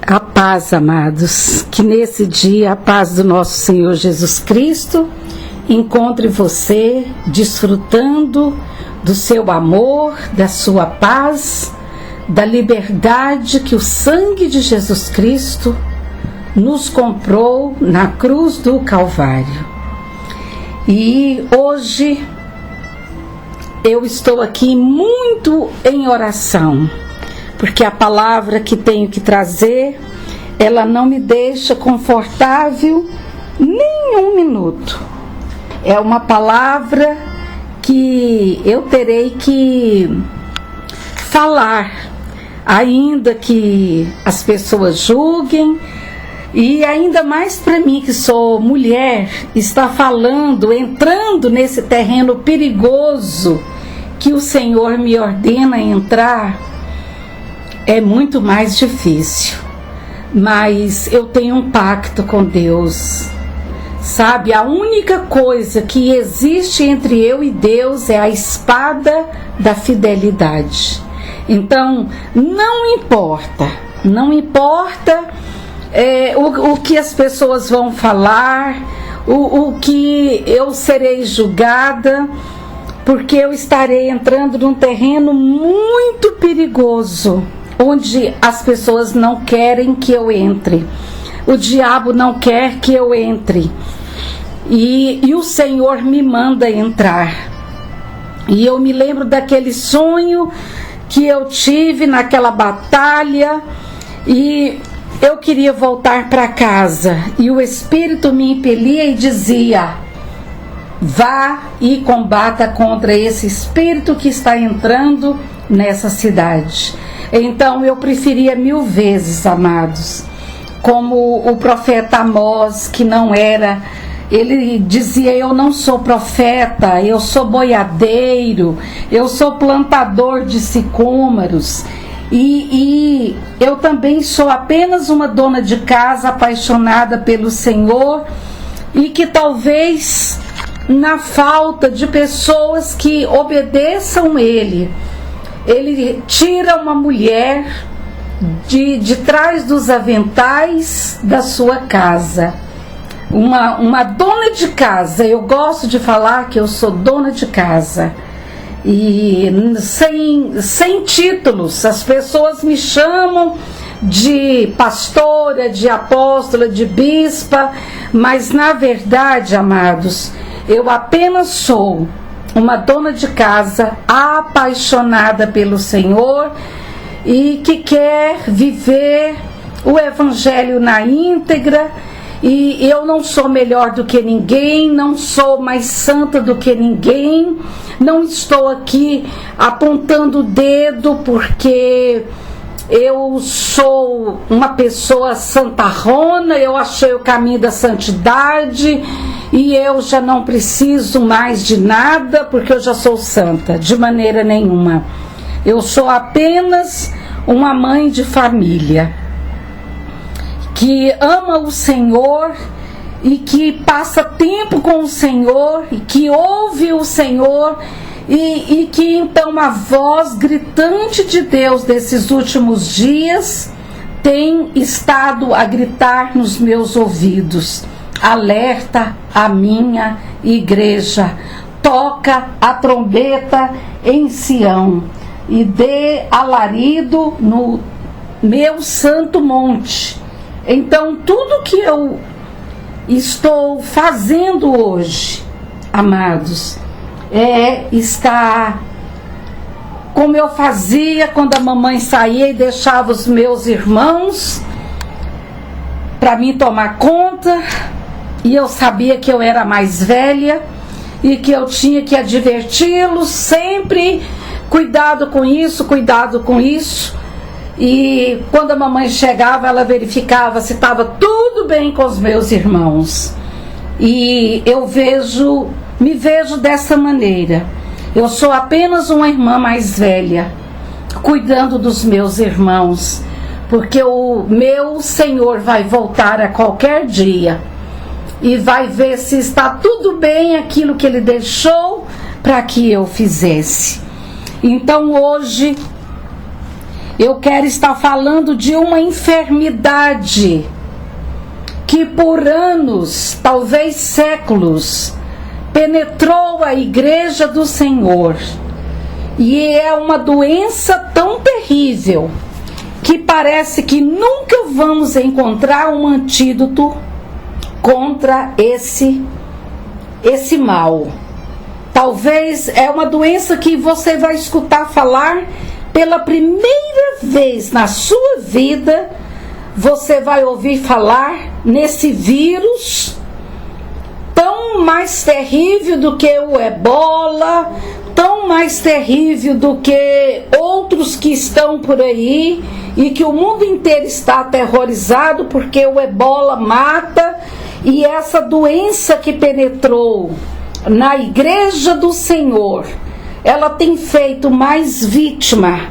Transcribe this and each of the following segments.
A paz, amados, que nesse dia a paz do nosso Senhor Jesus Cristo encontre você desfrutando do seu amor, da sua paz, da liberdade que o sangue de Jesus Cristo nos comprou na cruz do Calvário. E hoje eu estou aqui muito em oração, porque a palavra que tenho que trazer, ela não me deixa confortável nem um minuto. É uma palavra que eu terei que falar, ainda que as pessoas julguem, e ainda mais para mim que sou mulher, está falando, entrando nesse terreno perigoso que o Senhor me ordena entrar, é muito mais difícil. Mas eu tenho um pacto com Deus. Sabe, a única coisa que existe entre eu e Deus é a espada da fidelidade. Então, não importa o que as pessoas vão falar, o que eu serei julgada, porque eu estarei entrando num terreno muito perigoso, onde as pessoas não querem que eu entre. O diabo não quer que eu entre. E o Senhor me manda entrar. E eu me lembro daquele sonho que eu tive naquela batalha, e eu queria voltar para casa, e o Espírito me impelia e dizia: vá e combata contra esse espírito que está entrando nessa cidade. Então eu preferia 1000 vezes, amados, como o profeta Amós, que não era, ele dizia: eu não sou profeta, eu sou boiadeiro, eu sou plantador de sicômoros, e eu também sou apenas uma dona de casa apaixonada pelo Senhor, e que talvez na falta de pessoas que obedeçam ele tira uma mulher de trás dos aventais da sua casa. Uma dona de casa. Eu gosto de falar que eu sou dona de casa. E sem títulos. As pessoas me chamam de pastora, de apóstola, de bispa, mas na verdade, amados, eu apenas sou uma dona de casa apaixonada pelo Senhor e que quer viver o Evangelho na íntegra. E eu não sou melhor do que ninguém, não sou mais santa do que ninguém, não estou aqui apontando o dedo porque eu sou uma pessoa santarrona, eu achei o caminho da santidade e eu já não preciso mais de nada porque eu já sou santa, de maneira nenhuma. Eu sou apenas uma mãe de família que ama o Senhor e que passa tempo com o Senhor e que ouve o Senhor e que então a voz gritante de Deus desses últimos dias tem estado a gritar nos meus ouvidos: alerta a minha igreja, toca a trombeta em Sião e dê alarido no meu santo monte. Então tudo que eu estou fazendo hoje, amados, está como eu fazia quando a mamãe saía e deixava os meus irmãos para mim tomar conta, e eu sabia que eu era mais velha e que eu tinha que adverti-los sempre: cuidado com isso, cuidado com isso. E quando a mamãe chegava, ela verificava se estava tudo bem com os meus irmãos. E eu me vejo dessa maneira. Eu sou apenas uma irmã mais velha, cuidando dos meus irmãos, porque o meu Senhor vai voltar a qualquer dia e vai ver se está tudo bem aquilo que Ele deixou para que eu fizesse. Então hoje eu quero estar falando de uma enfermidade que por anos, talvez séculos, penetrou a igreja do Senhor. E é uma doença tão terrível que parece que nunca vamos encontrar um antídoto contra esse mal. Talvez é uma doença que você vai escutar falar pela primeira vez na sua vida. Você vai ouvir falar nesse vírus tão mais terrível do que o ebola, tão mais terrível do que outros que estão por aí e que o mundo inteiro está aterrorizado porque o ebola mata. E essa doença que penetrou na igreja do Senhor, ela tem feito mais vítima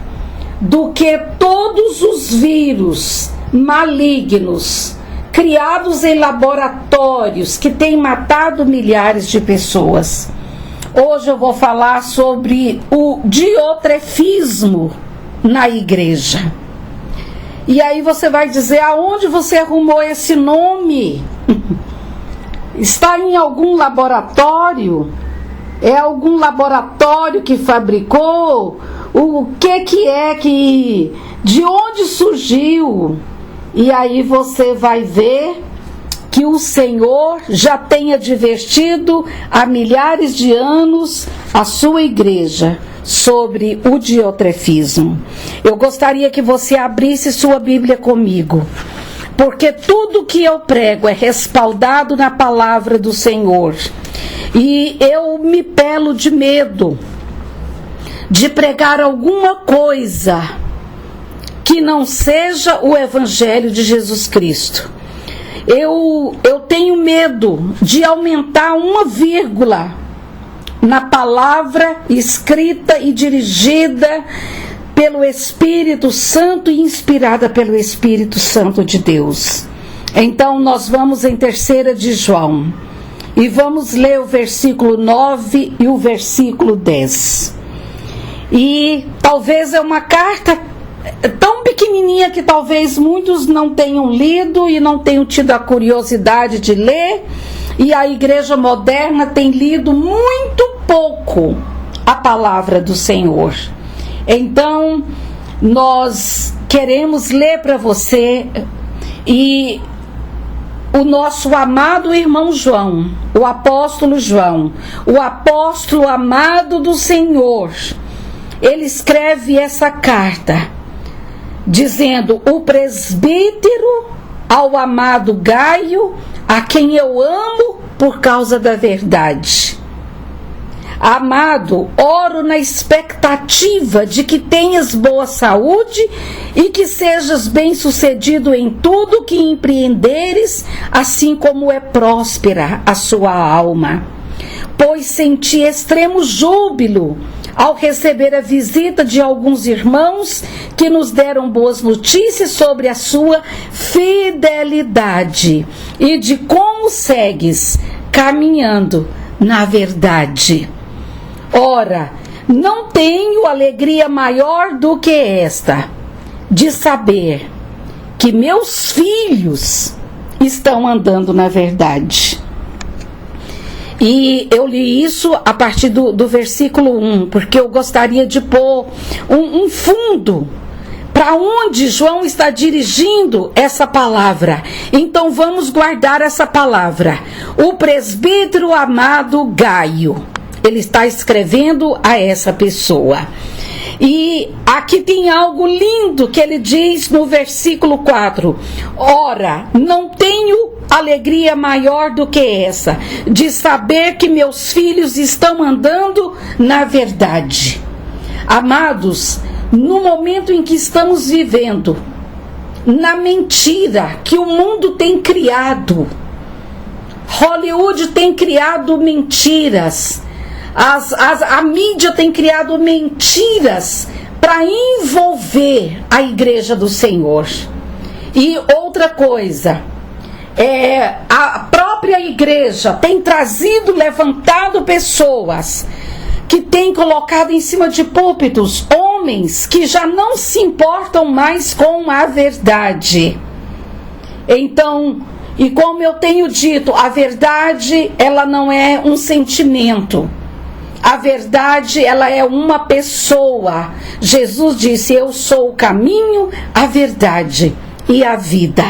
do que todos os vírus malignos criados em laboratórios que têm matado milhares de pessoas. Hoje eu vou falar sobre o diotrefismo na igreja. E aí você vai dizer, aonde você arrumou esse nome? Está em algum laboratório? É algum laboratório que fabricou? O que é que... De onde surgiu? E aí você vai ver que o Senhor já tem advertido há milhares de anos a sua igreja sobre o diotrefismo. Eu gostaria que você abrisse sua Bíblia comigo, porque tudo que eu prego é respaldado na palavra do Senhor. E eu me pelo de medo de pregar alguma coisa que não seja o Evangelho de Jesus Cristo. Eu tenho medo de aumentar uma vírgula na palavra escrita e dirigida pelo Espírito Santo e inspirada pelo Espírito Santo de Deus. Então nós vamos em 3 de João e vamos ler o versículo 9 e o versículo 10. E talvez é uma carta tão pequenininha que talvez muitos não tenham lido e não tenham tido a curiosidade de ler, e a igreja moderna tem lido muito pouco a palavra do Senhor. Então nós queremos ler para você, e o nosso amado irmão João, o apóstolo João, o apóstolo amado do Senhor, ele escreve essa carta dizendo: o presbítero ao amado Gaio, a quem eu amo por causa da verdade. Amado, oro na expectativa de que tenhas boa saúde e que sejas bem-sucedido em tudo que empreenderes, assim como é próspera a sua alma. Pois senti extremo júbilo ao receber a visita de alguns irmãos que nos deram boas notícias sobre a sua fidelidade e de como segues caminhando na verdade. Ora, não tenho alegria maior do que esta, de saber que meus filhos estão andando na verdade. E eu li isso a partir do versículo 1, porque eu gostaria de pôr um fundo para onde João está dirigindo essa palavra. Então vamos guardar essa palavra. O presbítero amado Gaio, ele está escrevendo a essa pessoa. E aqui tem algo lindo que ele diz no versículo 4. Ora, não tenho alegria maior do que essa, de saber que meus filhos estão andando na verdade. Amados, no momento em que estamos vivendo, na mentira que o mundo tem criado, Hollywood tem criado mentiras, a mídia tem criado mentiras para envolver a igreja do Senhor. E outra coisa, a própria igreja tem levantado pessoas que têm colocado em cima de púlpitos homens homens que já não se importam mais com a verdade. Então, e como eu tenho dito, a verdade, ela não é um sentimento. A verdade, ela é uma pessoa. Jesus disse: eu sou o caminho, a verdade e a vida.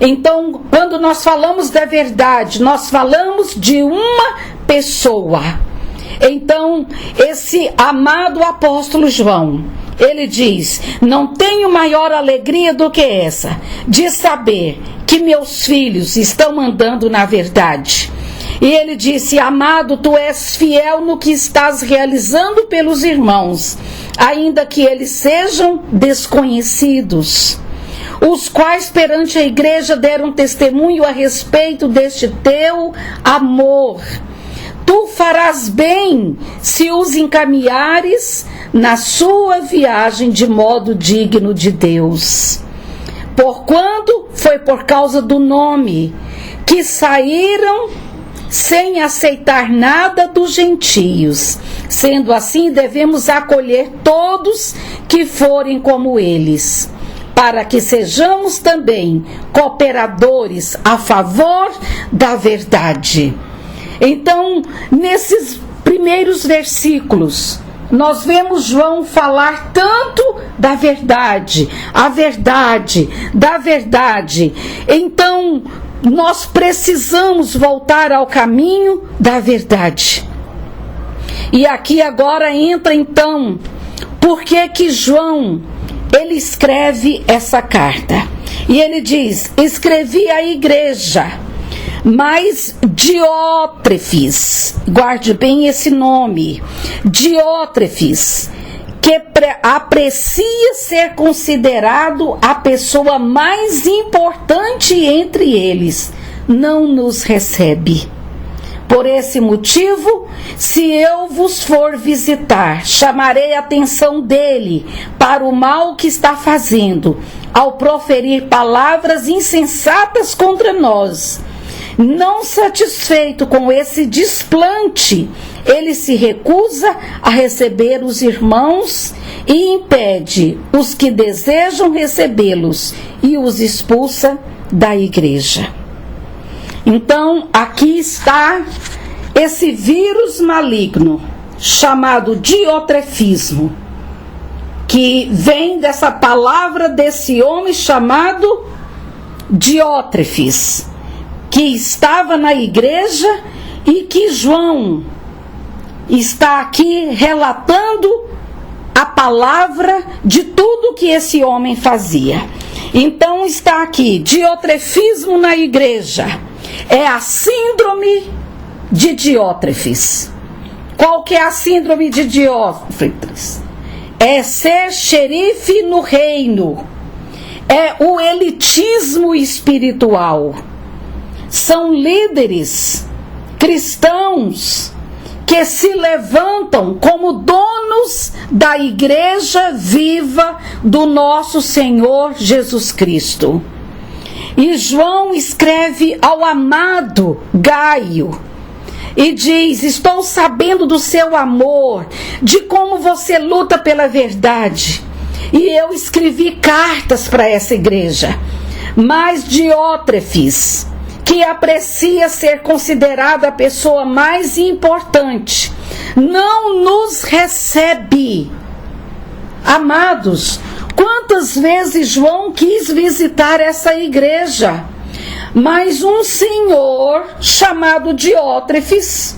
Então, quando nós falamos da verdade, nós falamos de uma pessoa. Então, esse amado apóstolo João, ele diz: não tenho maior alegria do que essa, de saber que meus filhos estão andando na verdade. E ele disse: amado, tu és fiel no que estás realizando pelos irmãos, ainda que eles sejam desconhecidos, os quais perante a igreja deram testemunho a respeito deste teu amor. Tu farás bem se os encaminhares na sua viagem de modo digno de Deus. Porquanto foi por causa do nome que saíram sem aceitar nada dos gentios. Sendo assim, devemos acolher todos que forem como eles, para que sejamos também cooperadores a favor da verdade. Então, nesses primeiros versículos, nós vemos João falar tanto da verdade, a verdade, da verdade. Então, nós precisamos voltar ao caminho da verdade. E aqui agora entra então, por que João, ele escreve essa carta? E ele diz: escrevi à igreja, mas Diótrefes, guarde bem esse nome, Diótrefes, que aprecia ser considerado a pessoa mais importante entre eles, não nos recebe. Por esse motivo, se eu vos for visitar, chamarei a atenção dele para o mal que está fazendo, ao proferir palavras insensatas contra nós. Não satisfeito com esse desplante, ele se recusa a receber os irmãos e impede os que desejam recebê-los e os expulsa da igreja. Então, aqui está esse vírus maligno chamado diotrefismo, que vem dessa palavra desse homem chamado Diótrefes, que estava na igreja e que João está aqui relatando a palavra de tudo que esse homem fazia. Então está aqui, diotrefismo na igreja, é a síndrome de Diótrefes. Qual que é a síndrome de Diótrefes? É ser xerife no reino, é o elitismo espiritual. São líderes cristãos que se levantam como donos da igreja viva do nosso Senhor Jesus Cristo. E João escreve ao amado Gaio e diz: estou sabendo do seu amor, de como você luta pela verdade. E eu escrevi cartas para essa igreja. Mas Diótrefes, que aprecia ser considerada a pessoa mais importante, não nos recebe. Amados, quantas vezes João quis visitar essa igreja, mas um senhor chamado Diótrefes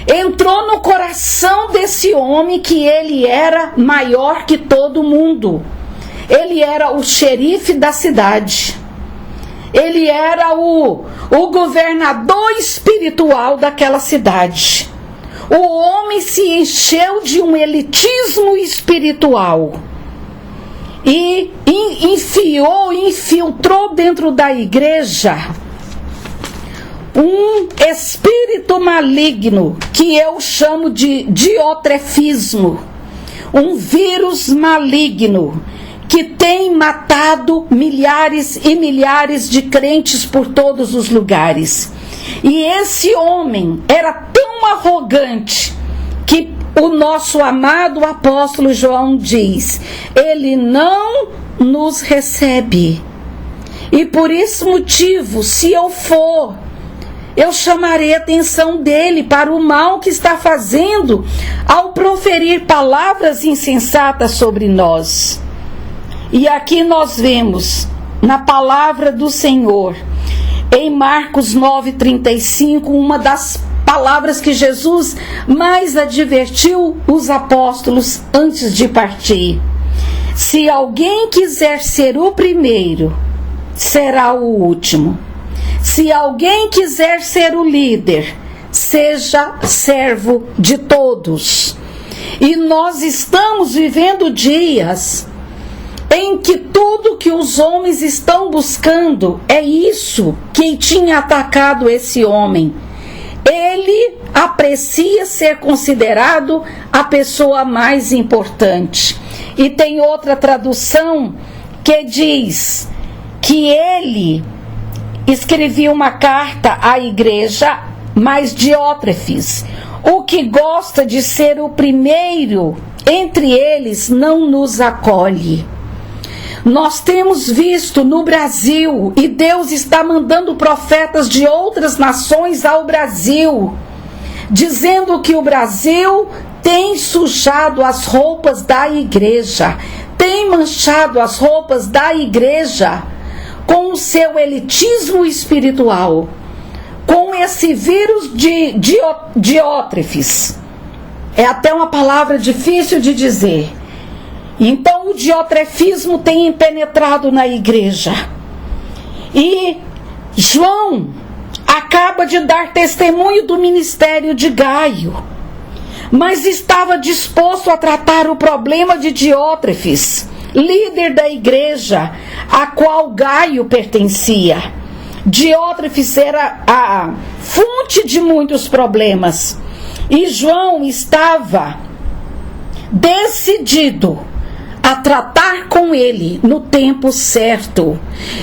entrou no coração desse homem que ele era maior que todo mundo. Ele era o xerife da cidade. Ele era o governador espiritual daquela cidade. O homem se encheu de um elitismo espiritual e infiltrou dentro da igreja um espírito maligno que eu chamo de diotrefismo, um vírus maligno que tem matado milhares e milhares de crentes por todos os lugares. E esse homem era tão arrogante que o nosso amado apóstolo João diz: ele não nos recebe. E por esse motivo, se eu for, eu chamarei a atenção dele para o mal que está fazendo ao proferir palavras insensatas sobre nós. E aqui nós vemos na palavra do Senhor, em Marcos 9,35, uma das palavras que Jesus mais advertiu os apóstolos antes de partir. Se alguém quiser ser o primeiro, será o último. Se alguém quiser ser o líder, seja servo de todos. E nós estamos vivendo dias em que tudo que os homens estão buscando é isso que tinha atacado esse homem. Ele aprecia ser considerado a pessoa mais importante. E tem outra tradução que diz que ele escrevia uma carta à igreja, mas Diótrefes, o que gosta de ser o primeiro entre eles, não nos acolhe. Nós temos visto no Brasil, e Deus está mandando profetas de outras nações ao Brasil, dizendo que o Brasil tem sujado as roupas da igreja, tem manchado as roupas da igreja com o seu elitismo espiritual, com esse vírus de Diótrefes. É até uma palavra difícil de dizer. Então o diotrefismo tem penetrado na igreja. E João acaba de dar testemunho do ministério de Gaio, mas estava disposto a tratar o problema de Diótrefes, líder da igreja a qual Gaio pertencia. Diótrefes era a fonte de muitos problemas, e João estava decidido a tratar com ele no tempo certo.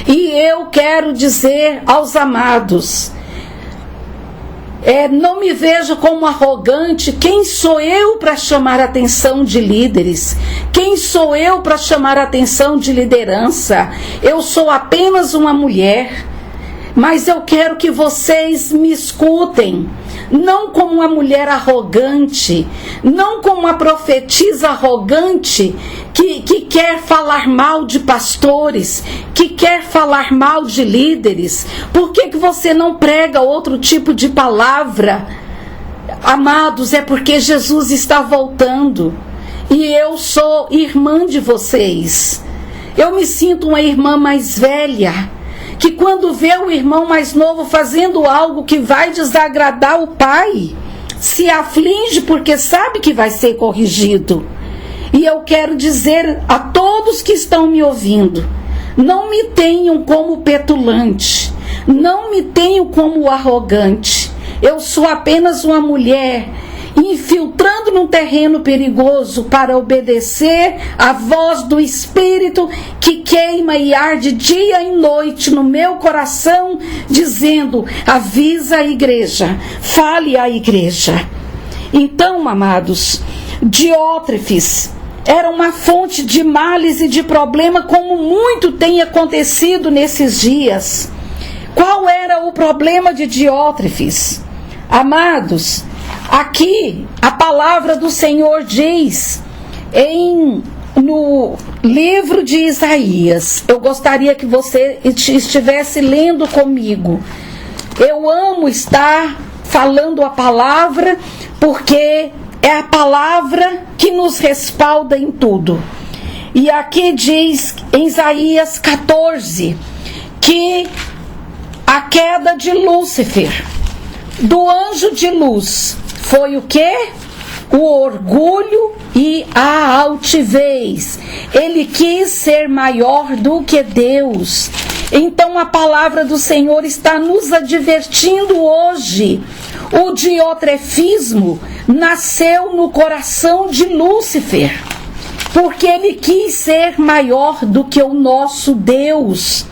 E eu quero dizer aos amados, não me vejo como arrogante. Quem sou eu para chamar a atenção de líderes? Quem sou eu para chamar a atenção de liderança? Eu sou apenas uma mulher. Mas eu quero que vocês me escutem, não como uma mulher arrogante, não como uma profetisa arrogante que quer falar mal de pastores, que quer falar mal de líderes. Por que você não prega outro tipo de palavra? Amados, é porque Jesus está voltando e eu sou irmã de vocês. Eu me sinto uma irmã mais velha, que quando vê o irmão mais novo fazendo algo que vai desagradar o pai, se aflige porque sabe que vai ser corrigido. E eu quero dizer a todos que estão me ouvindo, não me tenham como petulante, não me tenham como arrogante. Eu sou apenas uma mulher infiltrando num terreno perigoso para obedecer à voz do Espírito que queima e arde dia e noite no meu coração, dizendo: avisa a igreja, fale à igreja. Então, amados, Diótrefes era uma fonte de males e de problema, como muito tem acontecido nesses dias. Qual era o problema de Diótrefes? Amados, aqui a palavra do Senhor diz no livro de Isaías. Eu gostaria que você estivesse lendo comigo. Eu amo estar falando a palavra, porque é a palavra que nos respalda em tudo. E aqui diz em Isaías 14 que a queda de Lúcifer, do anjo de luz, foi o quê? O orgulho e a altivez. Ele quis ser maior do que Deus. Então a palavra do Senhor está nos advertindo hoje. O diotrefismo nasceu no coração de Lúcifer, porque ele quis ser maior do que o nosso Deus.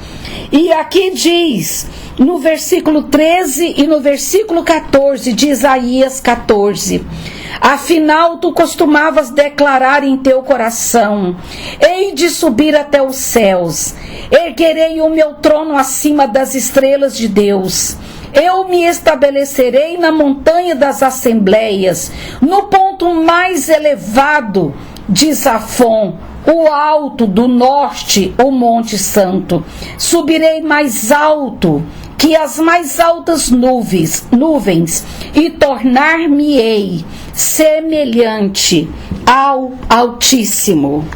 E aqui diz, no versículo 13 e no versículo 14 de Isaías 14: afinal, tu costumavas declarar em teu coração: hei de subir até os céus, erguerei o meu trono acima das estrelas de Deus. Eu me estabelecerei na montanha das assembleias, no ponto mais elevado de Zafon, o alto do norte, o Monte Santo. Subirei mais alto que as mais altas nuvens e tornar-me-ei semelhante ao Altíssimo.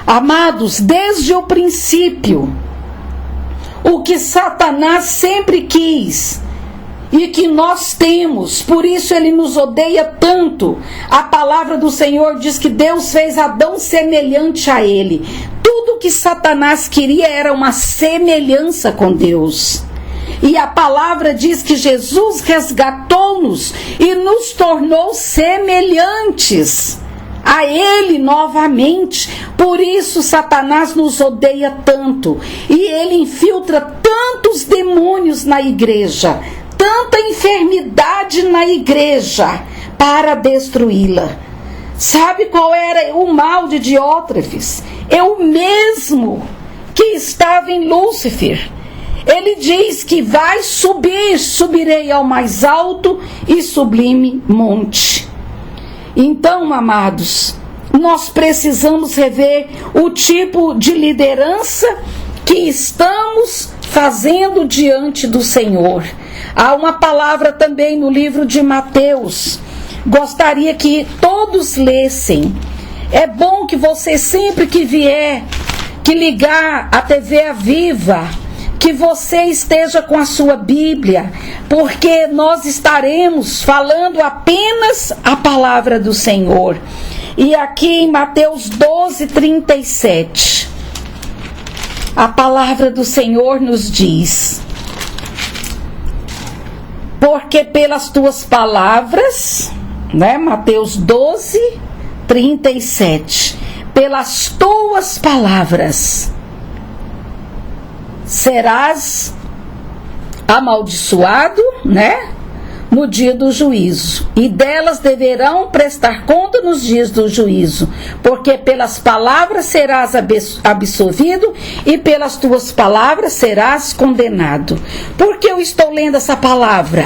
Amados, desde o princípio, o que Satanás sempre quis e que nós temos, por isso ele nos odeia tanto. A palavra do Senhor diz que Deus fez Adão semelhante a ele. Tudo que Satanás queria era uma semelhança com Deus. E a palavra diz que Jesus resgatou-nos e nos tornou semelhantes a Ele novamente. Por isso Satanás nos odeia tanto. E ele infiltra tantos demônios na igreja, tanta enfermidade na igreja, para destruí-la. Sabe qual era o mal de Diótrefes? É o mesmo que estava em Lúcifer. Ele diz que vai subir, subirei ao mais alto e sublime monte. Então, amados, nós precisamos rever o tipo de liderança que estamos fazendo diante do Senhor. Há uma palavra também no livro de Mateus. Gostaria que todos lessem. É bom que você, sempre que vier, que ligar a TV Aviva, que você esteja com a sua Bíblia, porque nós estaremos falando apenas a palavra do Senhor. E aqui em Mateus 12:37, a palavra do Senhor nos diz: porque pelas tuas palavras, Mateus 12:37, pelas tuas palavras serás amaldiçoado, no dia do juízo, e delas deverão prestar conta nos dias do juízo, porque pelas palavras serás absolvido e pelas tuas palavras serás condenado. Por que eu estou lendo essa palavra?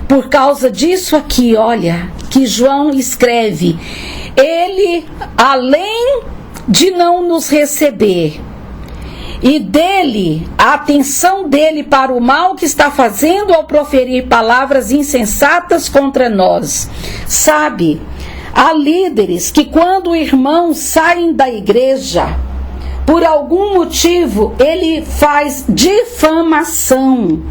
Por causa disso aqui, olha, que João escreve: ele, além de não nos receber, e dele, a atenção dele para o mal que está fazendo ao proferir palavras insensatas contra nós. Sabe, há líderes que, quando irmãos saem da igreja, por algum motivo, ele faz difamação.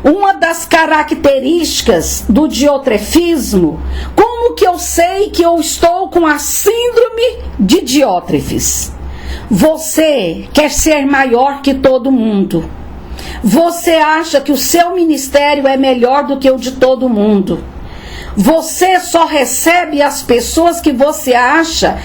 Uma das características do diotrefismo: como que eu sei que eu estou com a síndrome de Diótrefes? Você quer ser maior que todo mundo. Você acha que o seu ministério é melhor do que o de todo mundo. Você só recebe as pessoas que você acha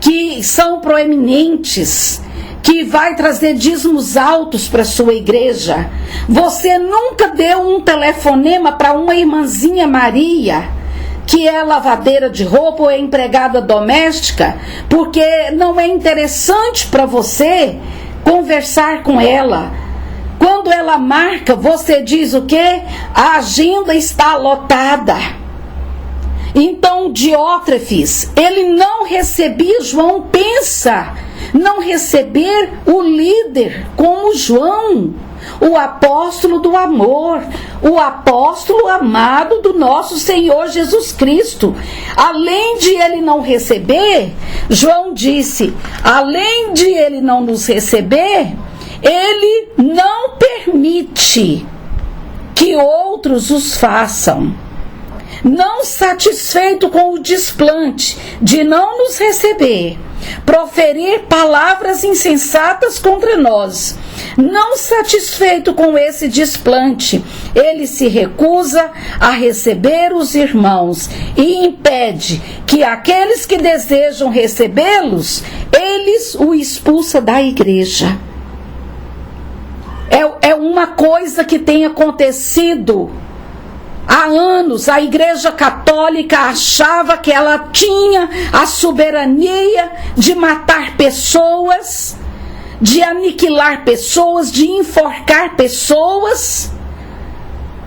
que são proeminentes, que vai trazer dízimos altos para a sua igreja. Você nunca deu um telefonema para uma irmãzinha Maria, que é lavadeira de roupa ou é empregada doméstica, porque não é interessante para você conversar com ela. Quando ela marca, você diz o quê? A agenda está lotada. Então, Diótrefes, ele não recebia João. Pensa, não receber o líder como João, o apóstolo do amor, o apóstolo amado do nosso Senhor Jesus Cristo. Além de ele não receber, João disse, além de ele não nos receber, ele não permite que outros os façam. Não satisfeito com o desplante de não nos receber, proferir palavras insensatas contra nós, não satisfeito com esse desplante, ele se recusa a receber os irmãos e impede que aqueles que desejam recebê-los, eles o expulsam da igreja. uma coisa que tem acontecido há anos. A Igreja Católica achava que ela tinha a soberania de matar pessoas, de aniquilar pessoas, de enforcar pessoas.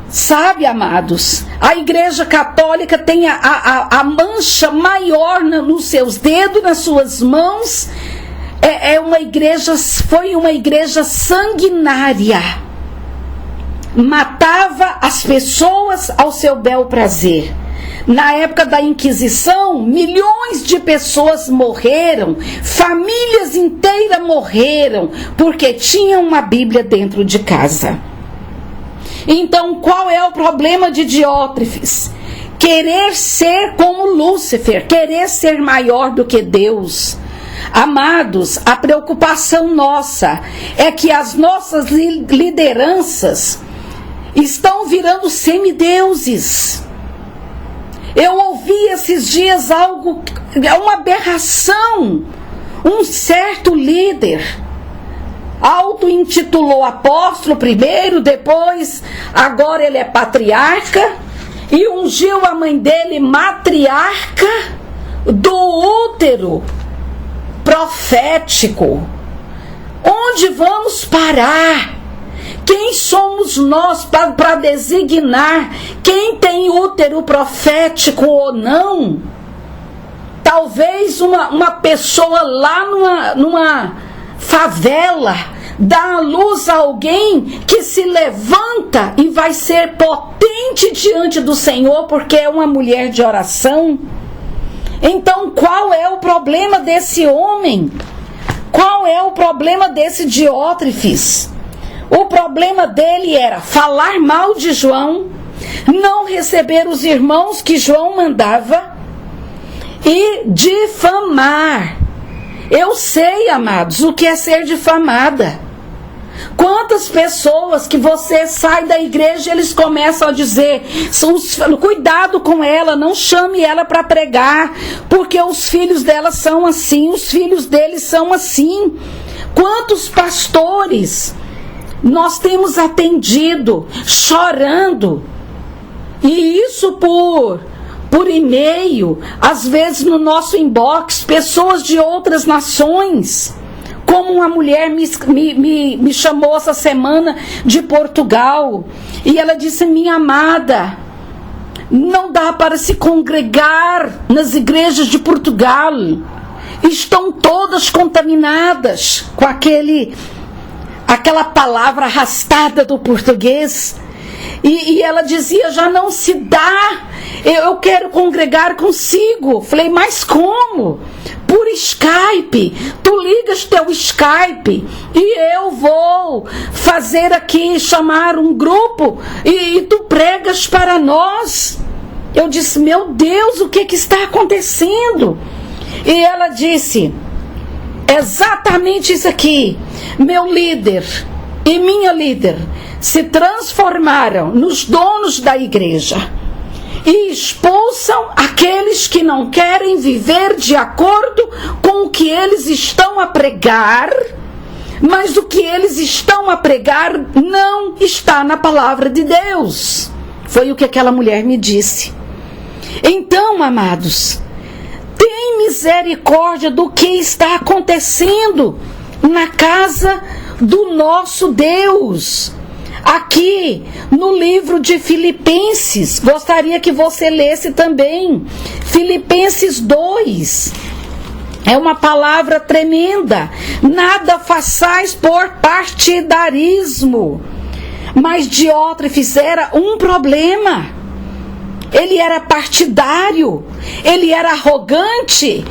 Sabe, amados, a Igreja Católica tem a mancha maior nos seus dedos, nas suas mãos. Foi uma igreja sanguinária. Matava as pessoas ao seu bel prazer. Na época da Inquisição, milhões de pessoas morreram, famílias inteiras morreram, porque tinham uma Bíblia dentro de casa. Então, qual é o problema de Diótrefes? Querer ser como Lúcifer, querer ser maior do que Deus. Amados, a preocupação nossa é que as nossas lideranças estão virando semideuses. Eu ouvi esses dias algo, uma aberração. Um certo líder auto-intitulou apóstolo primeiro, depois, agora ele é patriarca, e ungiu a mãe dele matriarca do útero profético. Onde vamos parar? Quem somos nós para designar quem tem útero profético ou não? Talvez uma pessoa lá numa favela dá à luz a alguém que se levanta e vai ser potente diante do Senhor porque é uma mulher de oração. Então, qual é o problema desse homem? Qual é o problema desse Diótrefes? O problema dele era falar mal de João, não receber os irmãos que João mandava e difamar. Eu sei, amados, o que é ser difamada. Quantas pessoas que você sai da igreja, eles começam a dizer, cuidado com ela, não chame ela para pregar, porque os filhos dela são assim, os filhos deles são assim. Quantos pastores nós temos atendido, chorando, e isso por e-mail, às vezes no nosso inbox, pessoas de outras nações, como uma mulher me chamou essa semana de Portugal, e ela disse: minha amada, não dá para se congregar nas igrejas de Portugal, estão todas contaminadas com aquela palavra arrastada do português. E ela dizia: já não se dá, eu quero congregar consigo. Falei: mas como? Por Skype. Tu ligas teu Skype e eu vou fazer aqui, chamar um grupo e tu pregas para nós. Eu disse: meu Deus, o que está acontecendo? E ela disse exatamente isso aqui: meu líder e minha líder se transformaram nos donos da igreja e expulsam aqueles que não querem viver de acordo com o que eles estão a pregar, mas o que eles estão a pregar não está na palavra de Deus. Foi o que aquela mulher me disse. Então, amados, tem misericórdia do que está acontecendo na casa do nosso Deus. Aqui no livro de Filipenses, gostaria que você lesse também, Filipenses 2, é uma palavra tremenda: nada façais por partidarismo. Mas Diótrefes era um problema, ele era partidário, ele era arrogante.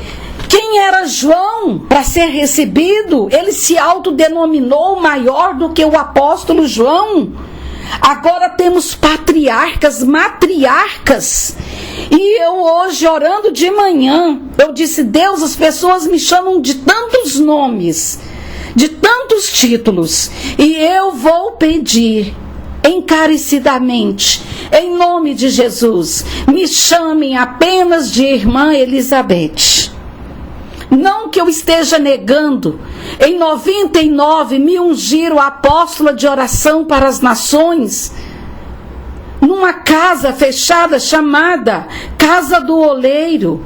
Quem era João para ser recebido? Ele se autodenominou maior do que o apóstolo João. Agora temos patriarcas, matriarcas. E eu hoje, orando de manhã, eu disse: Deus, as pessoas me chamam de tantos nomes, de tantos títulos, e eu vou pedir encarecidamente, em nome de Jesus, me chamem apenas de irmã Elizabeth. Não que eu esteja negando. Em 99 me ungiram apóstola de oração para as nações, numa casa fechada chamada Casa do Oleiro.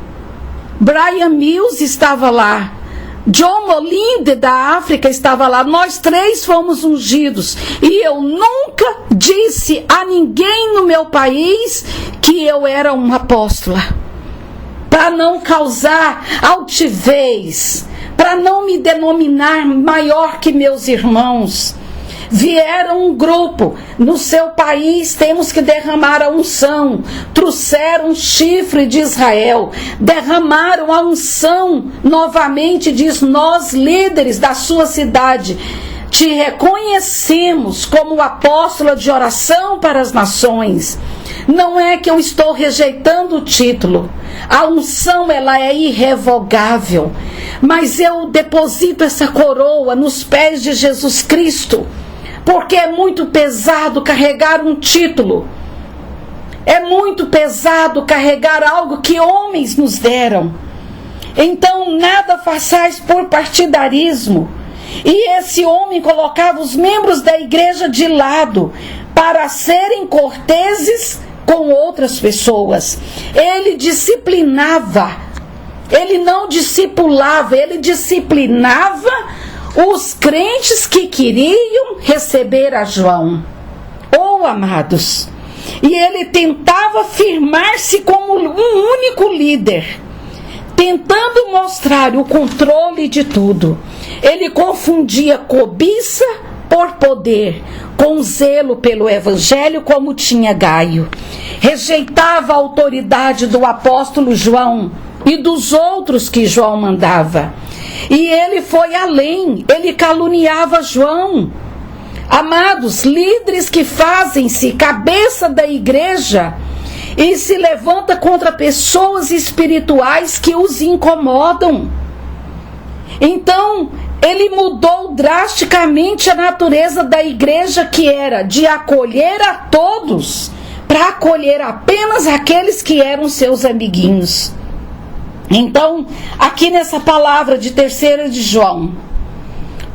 Brian Mills estava lá. John Molinde da África estava lá. Nós 3 fomos ungidos. E eu nunca disse a ninguém no meu país que eu era uma apóstola. Para não causar altivez, para não me denominar maior que meus irmãos. Vieram um grupo, no seu país temos que derramar a unção. Trouxeram um chifre de Israel, derramaram a unção novamente. Diz: nós, líderes da sua cidade, te reconhecemos como apóstola de oração para as nações. Não é que eu estou rejeitando o título. A unção, ela é irrevogável. Mas eu deposito essa coroa nos pés de Jesus Cristo. Porque é muito pesado carregar um título. É muito pesado carregar algo que homens nos deram. Então, nada façais por partidarismo. E esse homem colocava os membros da igreja de lado para serem corteses com outras pessoas. Ele disciplinava. Ele não discipulava, ele disciplinava os crentes que queriam receber a João. Oh, amados, e ele tentava firmar-se como um único líder, tentando mostrar o controle de tudo. Ele confundia cobiça por poder com zelo pelo evangelho, como tinha Gaio. Rejeitava a autoridade do apóstolo João e dos outros que João mandava. E ele foi além, ele caluniava João. Amados, líderes que fazem-se cabeça da igreja e se levanta contra pessoas espirituais que os incomodam. Então, ele mudou drasticamente a natureza da igreja, que era de acolher a todos, para acolher apenas aqueles que eram seus amiguinhos. Então, aqui nessa palavra de 3 de João,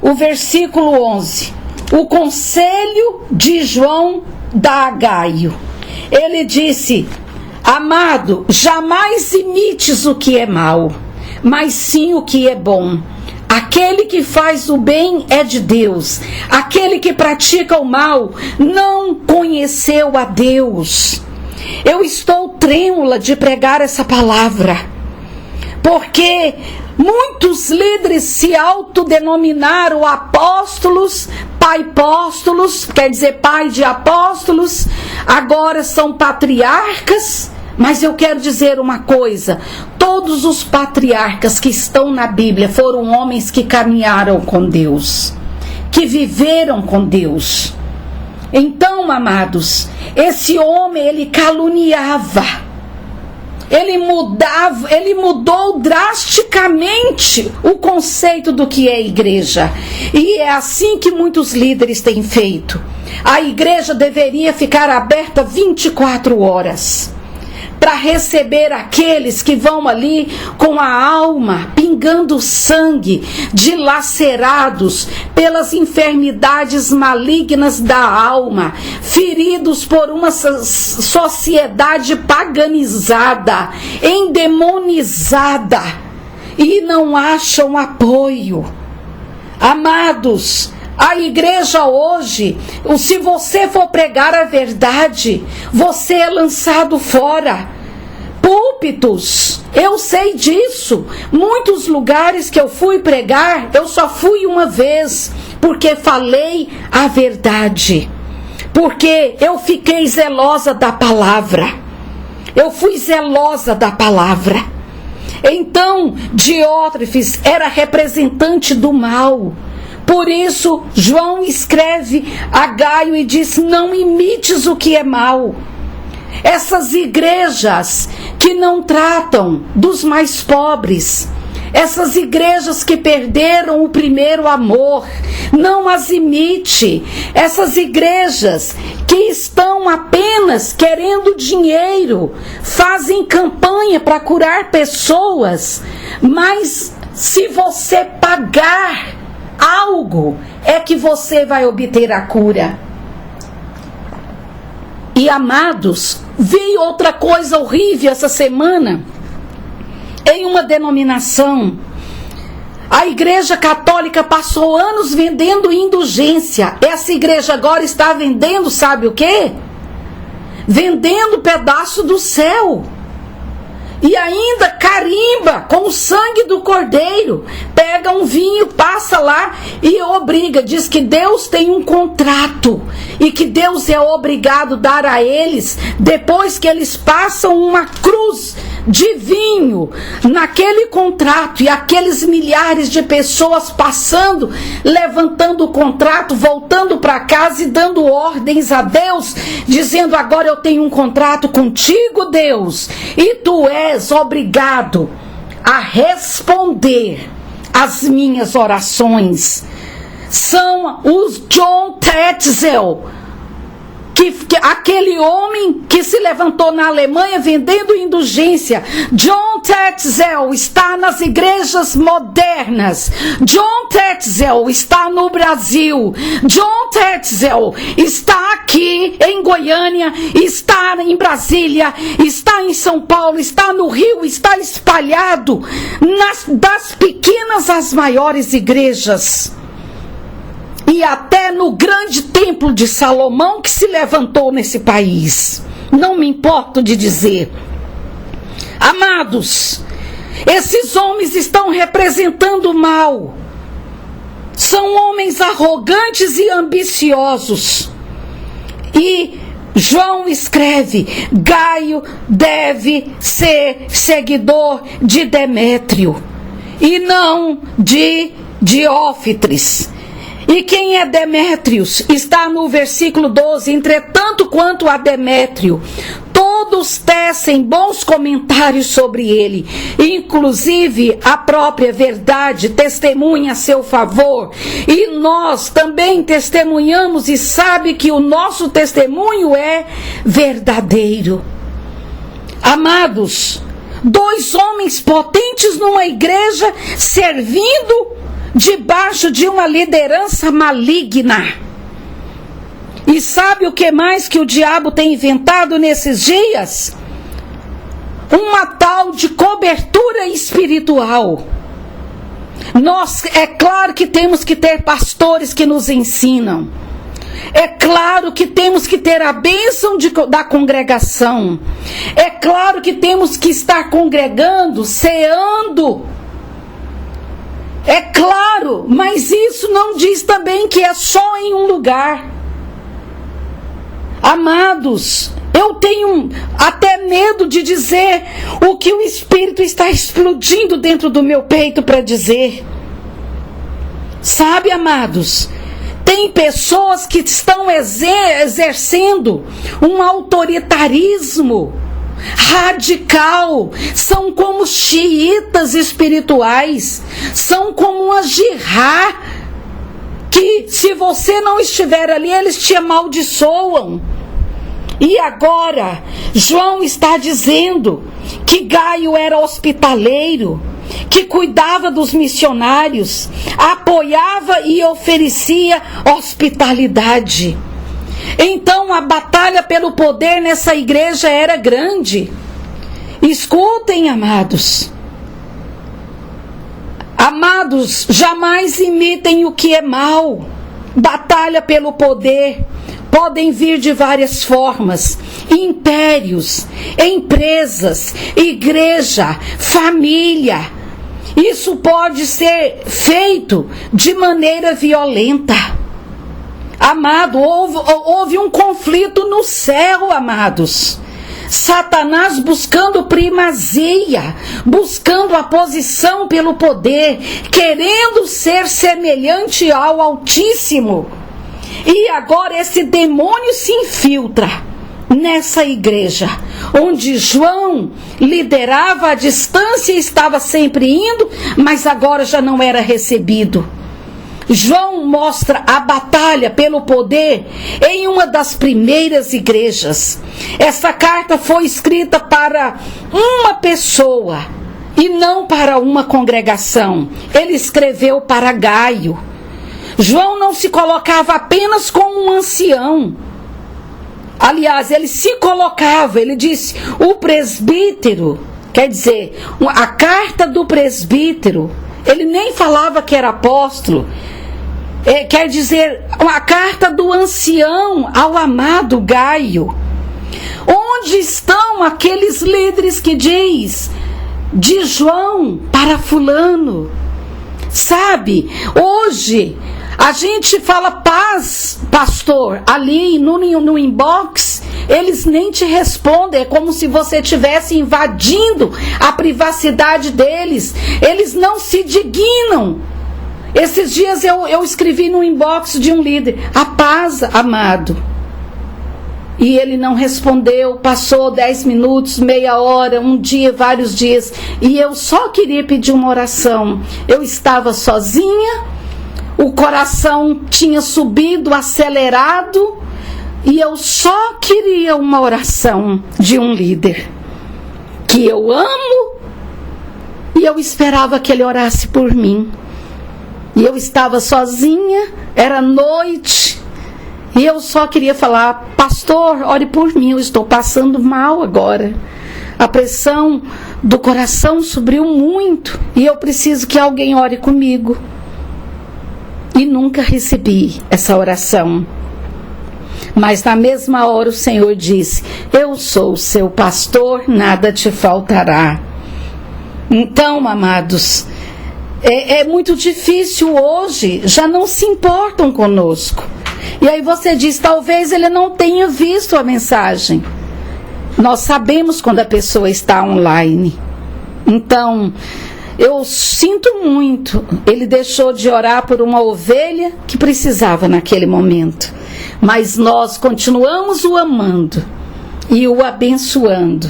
o versículo 11, o conselho de João dá a Gaio. Ele disse: amado, jamais imites o que é mal, mas sim o que é bom. Aquele que faz o bem é de Deus. Aquele que pratica o mal não conheceu a Deus. Eu estou trêmula de pregar essa palavra, porque muitos líderes se autodenominaram apóstolos, pai-póstolos, quer dizer pai de apóstolos, agora são patriarcas. Mas eu quero dizer uma coisa: todos os patriarcas que estão na Bíblia foram homens que caminharam com Deus, que viveram com Deus. Então, amados, esse homem, ele caluniava, ele mudou drasticamente o conceito do que é igreja. E é assim que muitos líderes têm feito. A igreja deveria ficar aberta 24 horas para receber aqueles que vão ali com a alma pingando sangue, dilacerados pelas enfermidades malignas da alma, feridos por uma sociedade paganizada, endemonizada, e não acham apoio. Amados, a igreja hoje, se você for pregar a verdade, você é lançado fora. Púlpitos, eu sei disso. Muitos lugares que eu fui pregar, eu só fui uma vez, porque falei a verdade. Porque eu fiquei zelosa da palavra. Eu fui zelosa da palavra. Então, Diótrefes era representante do mal. Por isso, João escreve a Gaio e diz: não imites o que é mal. Essas igrejas que não tratam dos mais pobres, essas igrejas que perderam o primeiro amor, não as imite. Essas igrejas que estão apenas querendo dinheiro, fazem campanha para curar pessoas, mas se você pagar algo, é que você vai obter a cura. E amados, vi outra coisa horrível essa semana, em uma denominação. A igreja católica passou anos vendendo indulgência. Essa igreja agora está vendendo, sabe o quê? Vendendo pedaço do céu. E ainda carimba com o sangue do cordeiro. Pega um vinho, passa lá e obriga. Diz que Deus tem um contrato e que Deus é obrigado a dar a eles, depois que eles passam uma cruz de vinho naquele contrato, e aqueles milhares de pessoas passando, levantando o contrato, voltando para casa e dando ordens a Deus, dizendo: agora eu tenho um contrato contigo, Deus, e tu és obrigado a responder às minhas orações. São os John Tetzel, aquele homem que se levantou na Alemanha vendendo indulgência. John Tetzel está nas igrejas modernas. John Tetzel está no Brasil. John Tetzel está aqui em Goiânia, está em Brasília, está em São Paulo, está no Rio, está espalhado das pequenas às maiores igrejas. E até no grande templo de Salomão que se levantou nesse país. Não me importo de dizer. Amados, esses homens estão representando o mal. São homens arrogantes e ambiciosos. E João escreve: Gaio deve ser seguidor de Demétrio e não de Diófitres. E quem é Demétrios? Está no versículo 12. Entretanto, quanto a Demétrio, todos tecem bons comentários sobre ele. Inclusive, a própria verdade testemunha a seu favor. E nós também testemunhamos e sabe que o nosso testemunho é verdadeiro. Amados, dois homens potentes numa igreja servindo debaixo de uma liderança maligna. E sabe o que mais que o diabo tem inventado nesses dias? Uma tal de cobertura espiritual. Nós, é claro que temos que ter pastores que nos ensinam. É claro que temos que ter a bênção da congregação. É claro que temos que estar congregando, ceando. É claro, mas isso não diz também que é só em um lugar. Amados, eu tenho até medo de dizer o que o Espírito está explodindo dentro do meu peito para dizer. Sabe, amados, tem pessoas que estão exercendo um autoritarismo radical, são como xiitas espirituais, são como uma jihá, que se você não estiver ali, eles te amaldiçoam. E agora, João está dizendo que Gaio era hospitaleiro, que cuidava dos missionários, apoiava e oferecia hospitalidade. Então a batalha pelo poder nessa igreja era grande. Escutem, amados. Amados, jamais imitem o que é mal. Batalha pelo poder podem vir de várias formas: impérios, empresas, igreja, família. Isso pode ser feito de maneira violenta. Amado, houve um conflito no céu, amados. Satanás buscando primazia, buscando a posição pelo poder, querendo ser semelhante ao Altíssimo. E agora esse demônio se infiltra nessa igreja, onde João liderava à distância e estava sempre indo, mas agora já não era recebido. João mostra a batalha pelo poder em uma das primeiras igrejas. Essa carta foi escrita para uma pessoa, e não para uma congregação. Ele escreveu para Gaio. João não se colocava apenas como um ancião. Aliás, ele se colocava, ele disse, o presbítero, quer dizer, a carta do presbítero. Ele nem falava que era apóstolo. Quer dizer, a carta do ancião ao amado Gaio. Onde estão aqueles líderes que diz de João para fulano? Sabe, hoje a gente fala paz, pastor, ali no inbox, eles nem te respondem, é como se você estivesse invadindo a privacidade deles, eles não se dignam. Esses dias eu escrevi no inbox de um líder, a paz, amado. E ele não respondeu, passou 10 minutos, meia hora, um dia, vários dias, e eu só queria pedir uma oração. Eu estava sozinha, o coração tinha subido, acelerado, e eu só queria uma oração de um líder que eu amo, e eu esperava que ele orasse por mim. E eu estava sozinha, era noite, e eu só queria falar, pastor, ore por mim, eu estou passando mal agora. A pressão do coração subiu muito, e eu preciso que alguém ore comigo. E nunca recebi essa oração. Mas na mesma hora o Senhor disse, eu sou o seu pastor, nada te faltará. Então, amados, é muito difícil hoje, já não se importam conosco. E aí você diz, talvez ele não tenha visto a mensagem. Nós sabemos quando a pessoa está online. Então, eu sinto muito, ele deixou de orar por uma ovelha que precisava naquele momento. Mas nós continuamos o amando e o abençoando.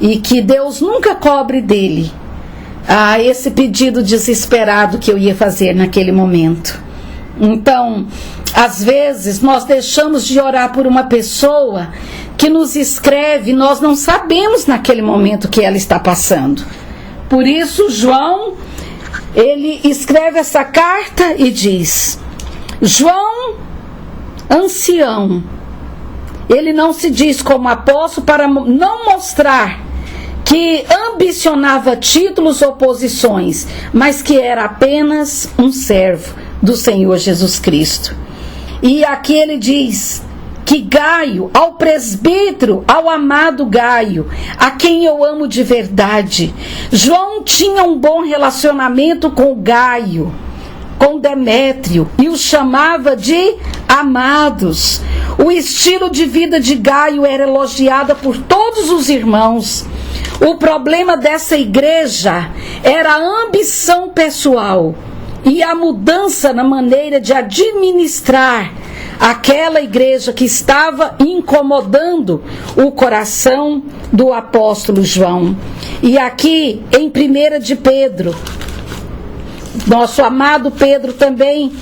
E que Deus nunca cobre dele esse pedido desesperado que eu ia fazer naquele momento. Então, às vezes, nós deixamos de orar por uma pessoa que nos escreve, nós não sabemos naquele momento o que ela está passando. Por isso, João, ele escreve essa carta e diz, João, ancião, ele não se diz como apóstolo para não mostrar que ambicionava títulos ou posições, mas que era apenas um servo do Senhor Jesus Cristo. E aqui ele diz que Gaio, ao presbítero, ao amado Gaio, a quem eu amo de verdade. João tinha um bom relacionamento com Gaio, com Demétrio, e o chamava de amados. O estilo de vida de Gaio era elogiado por todos os irmãos. O problema dessa igreja era a ambição pessoal e a mudança na maneira de administrar aquela igreja que estava incomodando o coração do apóstolo João. E aqui em 1 de Pedro, nosso amado Pedro também,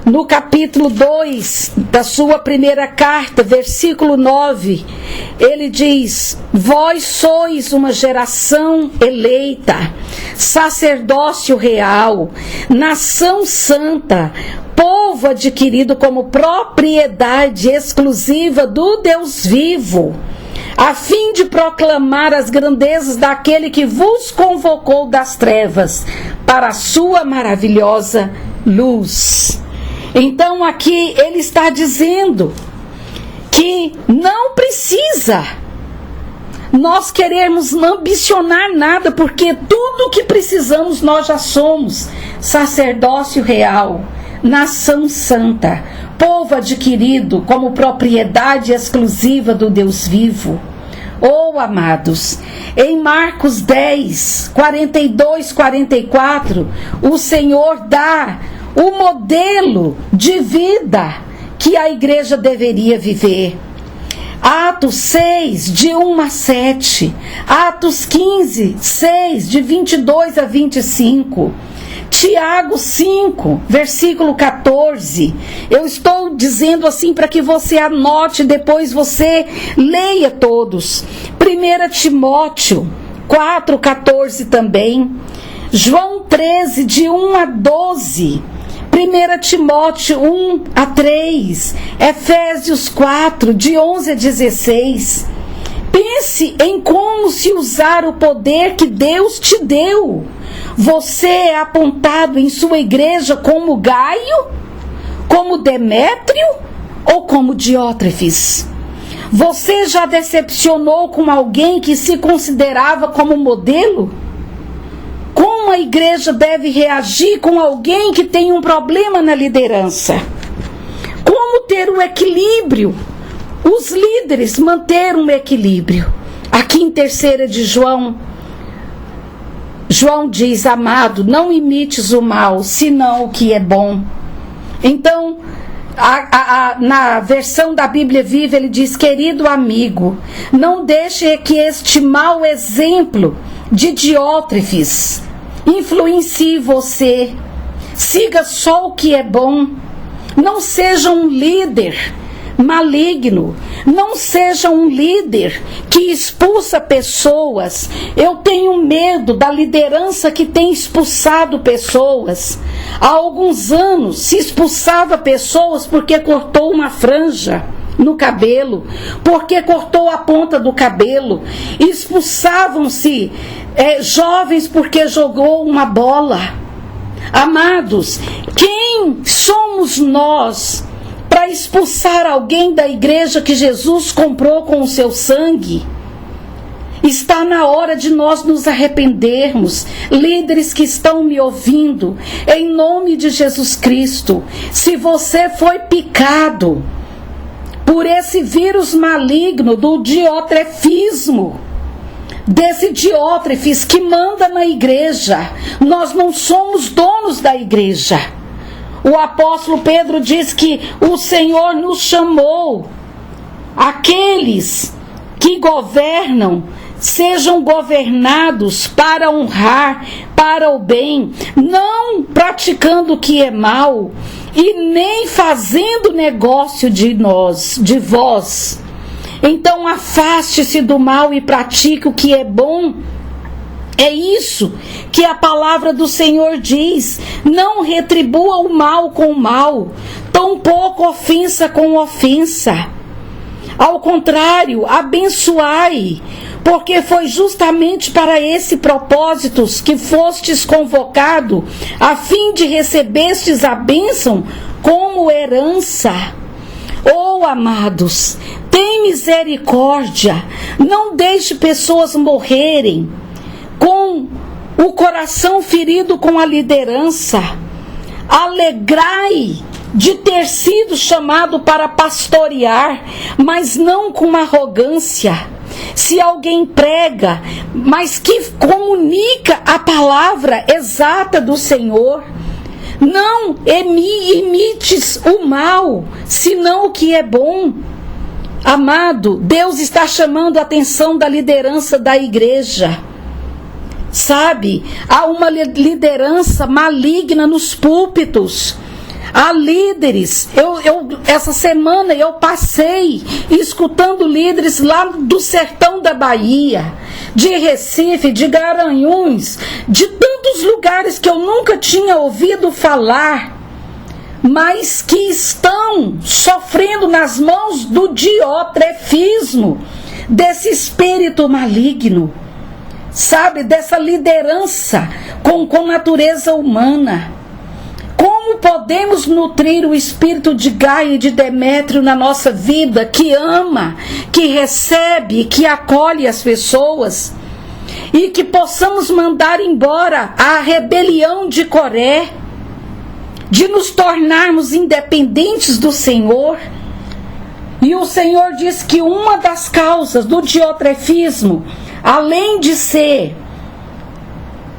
no capítulo 2 da sua primeira carta, versículo 9, ele diz, vós sois uma geração eleita, sacerdócio real, nação santa, povo adquirido como propriedade exclusiva do Deus vivo, a fim de proclamar as grandezas daquele que vos convocou das trevas para a sua maravilhosa luz. Então aqui ele está dizendo que não precisa nós queremos ambicionar nada, porque tudo o que precisamos nós já somos: sacerdócio real, nação santa, povo adquirido como propriedade exclusiva do Deus vivo. Oh, amados, em Marcos 10, 42, 44, o Senhor dá o modelo de vida que a igreja deveria viver. Atos 6, de 1 a 7. Atos 15, 6, de 22 a 25. Tiago 5, versículo 14. Eu estou dizendo assim para que você anote, depois você leia todos. 1 Timóteo 4:14 também, João 13, de 1 a 12, 1 Timóteo 1-3, Efésios 4, de 11 a 16. Pense em como se usar o poder que Deus te deu. Você é apontado em sua igreja como Gaio, como Demétrio ou como Diótrefes? Você já decepcionou com alguém que se considerava como modelo? Como a igreja deve reagir com alguém que tem um problema na liderança? Como ter o equilíbrio? Os líderes manter um equilíbrio. Aqui em 3 de João, João diz: amado, não imites o mal, senão o que é bom. Então, na versão da Bíblia Viva, ele diz: querido amigo, não deixe que este mau exemplo de Diótrefes influencie você. Siga só o que é bom. Não seja um líder maligno. Não seja um líder que expulsa pessoas. Eu tenho medo da liderança que tem expulsado pessoas. Há alguns anos se expulsava pessoas porque cortou uma franja no cabelo, porque cortou a ponta do cabelo. Expulsavam-se jovens porque jogou uma bola. Amados, quem somos nós para expulsar alguém da igreja que Jesus comprou com o seu sangue? Está na hora de nós nos arrependermos. Líderes que estão me ouvindo, em nome de Jesus Cristo, se você foi picado por esse vírus maligno do diotrefismo, desse Diótrefes que manda na igreja, nós não somos donos da igreja. O apóstolo Pedro diz que o Senhor nos chamou. Aqueles que governam sejam governados para honrar, para o bem, não praticando o que é mal e nem fazendo negócio de vós. Então afaste-se do mal e pratique o que é bom. É isso que a palavra do Senhor diz: não retribua o mal com o mal, tampouco ofensa com ofensa. Ao contrário, abençoai, porque foi justamente para esse propósito que fostes convocado, a fim de recebestes a bênção como herança. Oh, amados, tem misericórdia, não deixe pessoas morrerem com o coração ferido com a liderança. Alegrai de ter sido chamado para pastorear, mas não com arrogância. Se alguém prega, mas que comunica a palavra exata do Senhor, não imites o mal, senão o que é bom. Amado, Deus está chamando a atenção da liderança da igreja. Sabe, há uma liderança maligna nos púlpitos. Há líderes, essa semana eu passei escutando líderes lá do sertão da Bahia, de Recife, de Garanhuns, de tantos lugares que eu nunca tinha ouvido falar, mas que estão sofrendo nas mãos do diotrefismo, desse espírito maligno, sabe, dessa liderança com natureza humana. Como podemos nutrir o espírito de Gaio e de Demétrio na nossa vida, que ama, que recebe, que acolhe as pessoas, e que possamos mandar embora a rebelião de Coré, de nos tornarmos independentes do Senhor? E o Senhor diz que uma das causas do diotrefismo, além de ser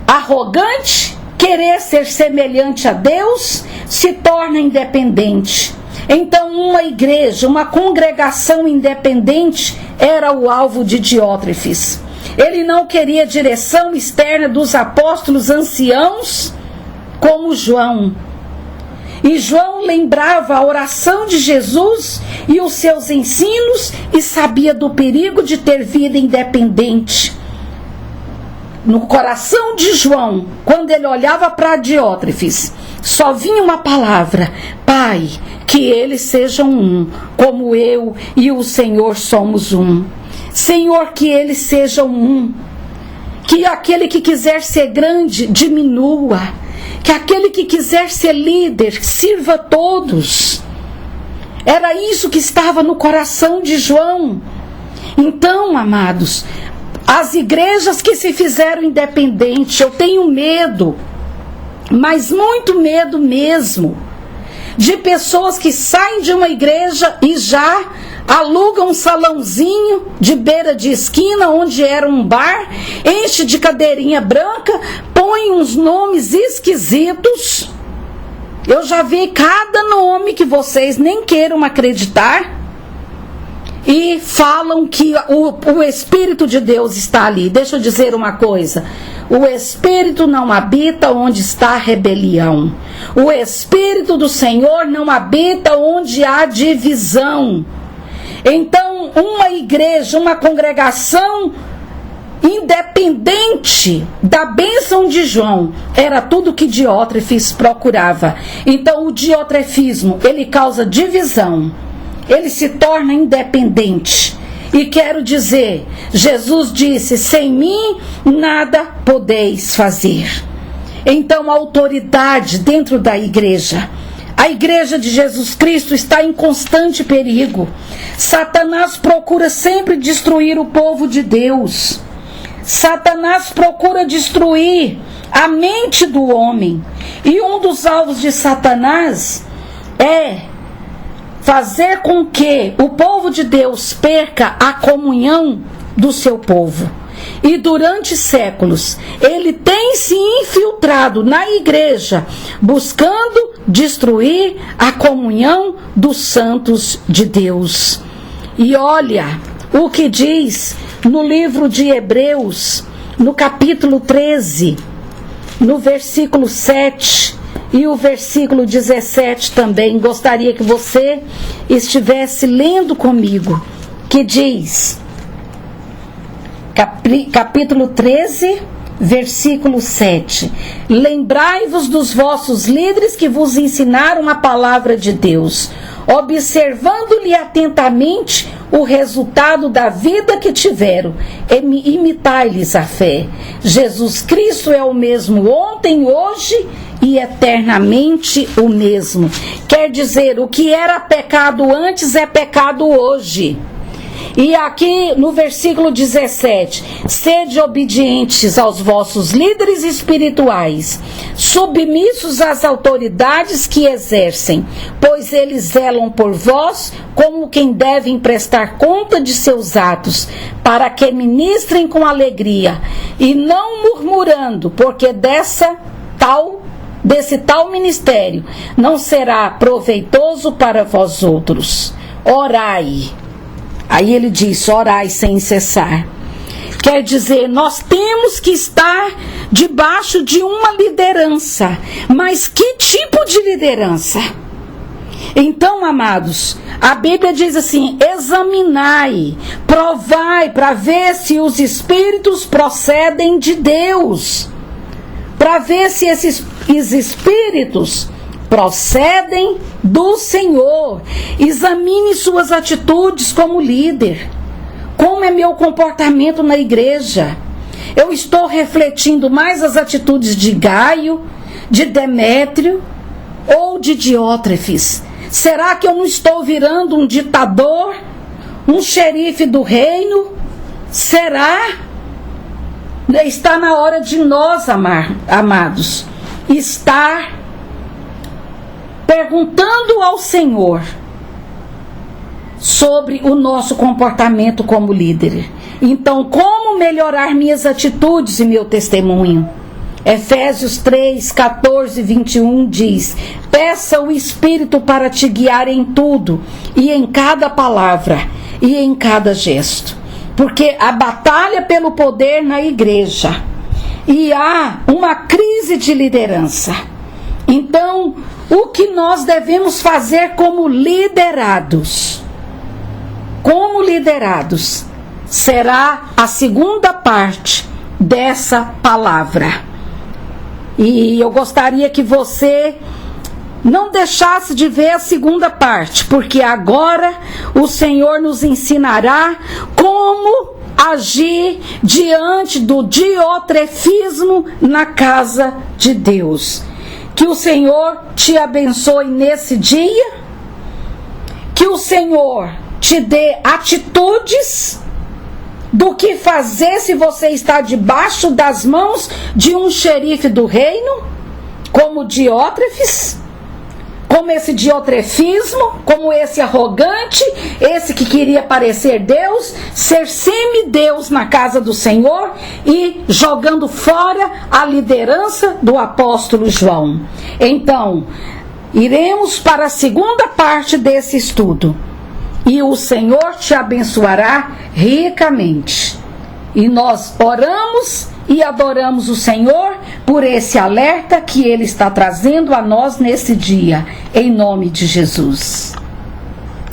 arrogante, querer ser semelhante a Deus, se torna independente. Então uma igreja, uma congregação independente era o alvo de Diótrefes. Ele não queria direção externa dos apóstolos anciãos como João. E João lembrava a oração de Jesus e os seus ensinos e sabia do perigo de ter vida independente. no coração de João, quando ele olhava para Diótrefes, só vinha uma palavra: Pai, que eles sejam um, como eu e o Senhor somos um. Senhor, que eles sejam um. Que aquele que quiser ser grande, diminua. Que aquele que quiser ser líder, sirva a todos. Era isso que estava no coração de João. Então, amados, as igrejas que se fizeram independentes, eu tenho medo, mas muito medo mesmo, de pessoas que saem de uma igreja e já alugam um salãozinho de beira de esquina, onde era um bar, enche de cadeirinha branca, põe uns nomes esquisitos. Eu já vi cada nome que vocês nem queiram acreditar, e falam que o Espírito de Deus está ali. Deixa eu dizer uma coisa: o Espírito não habita onde está a rebelião. O Espírito do Senhor não habita onde há divisão. Então, uma igreja, uma congregação independente da bênção de João, era tudo que Diótrefes procurava. Então, o diotrefismo, ele causa divisão. Ele se torna independente. E quero dizer, Jesus disse: sem mim nada podeis fazer. Então a autoridade dentro da igreja, a igreja de Jesus Cristo, está em constante perigo. Satanás procura sempre destruir o povo de Deus. Satanás procura destruir a mente do homem. E um dos alvos de Satanás é fazer com que o povo de Deus perca a comunhão do seu povo. E durante séculos, ele tem se infiltrado na igreja, buscando destruir a comunhão dos santos de Deus. E olha o que diz no livro de Hebreus, no capítulo 13, no versículo 7, e o versículo 17 também. Gostaria que você estivesse lendo comigo, que diz, capítulo 13, versículo 7: lembrai-vos dos vossos líderes que vos ensinaram a palavra de Deus, observando-lhe atentamente o resultado da vida que tiveram, imitai-lhes a fé. Jesus Cristo é o mesmo ontem, hoje e eternamente o mesmo. Quer dizer, o que era pecado antes é pecado hoje. E aqui no versículo 17: sede obedientes aos vossos líderes espirituais, submissos às autoridades que exercem, pois eles zelam por vós como quem devem prestar conta de seus atos, para que ministrem com alegria e não murmurando, porque desse tal ministério não será proveitoso para vós outros. Orai. Aí ele diz: orai sem cessar. Quer dizer, nós temos que estar debaixo de uma liderança. Mas que tipo de liderança? Então, amados, a Bíblia diz assim: examinai, provai, para ver se os espíritos procedem de Deus. Para ver se esses espíritos procedem do Senhor. Examine suas atitudes como líder. Como é meu comportamento na igreja? Eu estou refletindo mais as atitudes de Gaio, de Demétrio ou de Diótrefes? Será que eu não estou virando um ditador, um xerife do reino? Será? Está na hora de nós, amados, estar perguntando ao Senhor sobre o nosso comportamento como líder. Então, como melhorar minhas atitudes e meu testemunho? Efésios 3, 14 e 21 diz: peça o Espírito para te guiar em tudo, e em cada palavra, e em cada gesto. Porque a batalha pelo poder na igreja, e há uma crise de liderança. Então, o que nós devemos fazer como liderados? Como liderados, será a segunda parte dessa palavra. E eu gostaria que você não deixasse de ver a segunda parte, porque agora o Senhor nos ensinará como agir diante do diotrefismo na casa de Deus. Que o Senhor te abençoe nesse dia, que o Senhor te dê atitudes do que fazer se você está debaixo das mãos de um xerife do reino, como Diótrefes, como esse diotrefismo, como esse arrogante, esse que queria parecer Deus, ser semideus na casa do Senhor e jogando fora a liderança do apóstolo João. Então, iremos para a segunda parte desse estudo. E o Senhor te abençoará ricamente. E nós oramos e adoramos o Senhor por esse alerta que Ele está trazendo a nós nesse dia, em nome de Jesus.